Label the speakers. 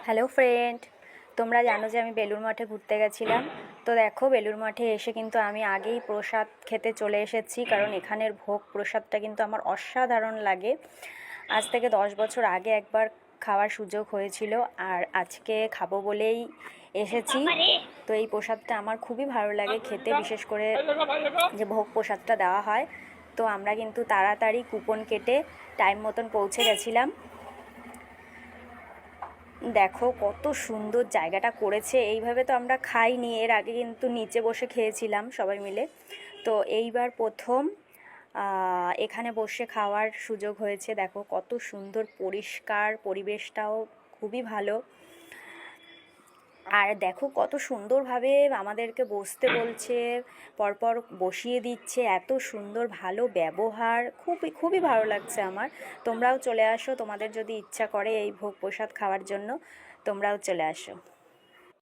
Speaker 1: Hello friend, তোমরা জানো যে আমি বেলুড় মঠে ঘুরতে গেছিলাম। তো দেখো, বেলুড় মঠে এসে কিন্তু আমি আগেই প্রসাদ খেতে চলে এসেছি, কারণ এখানের ভোগ প্রসাদটা কিন্তু আমার অসাধারণ লাগে। আজ থেকে 10 বছর আগে একবার খাওয়ার সুযোগ হয়েছিল, আর আজকে খাবো বলেই এসেছি। তো এই প্রসাদটা আমার খুবই ভালো লাগে খেতে, বিশেষ করে যে ভোগ প্রসাদটা দেওয়া হয়। তো আমরা কিন্তু তাড়াতাড়ি কুপন কেটে টাইম মতন পৌঁছে গেছিলাম। দেখো কত সুন্দর জায়গাটা করেছে। এইভাবে তো আমরা খাইনি, এর আগে কিন্তু নিচে বসে খেয়েছিলাম সবাই মিলে। তো এইবার প্রথম এখানে বসে খাওয়ার সুযোগ হয়েছে। দেখো কত সুন্দর পরিষ্কার, পরিবেশটাও খুবই ভালো। আর দেখো কত সুন্দরভাবে আমাদেরকে বসতে বলছে, পরপর বসিয়ে দিচ্ছে, এত সুন্দর ভালো ব্যবহার, খুবই খুবই ভালো লাগছে আমার। তোমরাও চলে আসো, তোমাদের যদি ইচ্ছা করে এই ভোগ প্রসাদ খাওয়ার জন্য তোমরাও চলে আসো।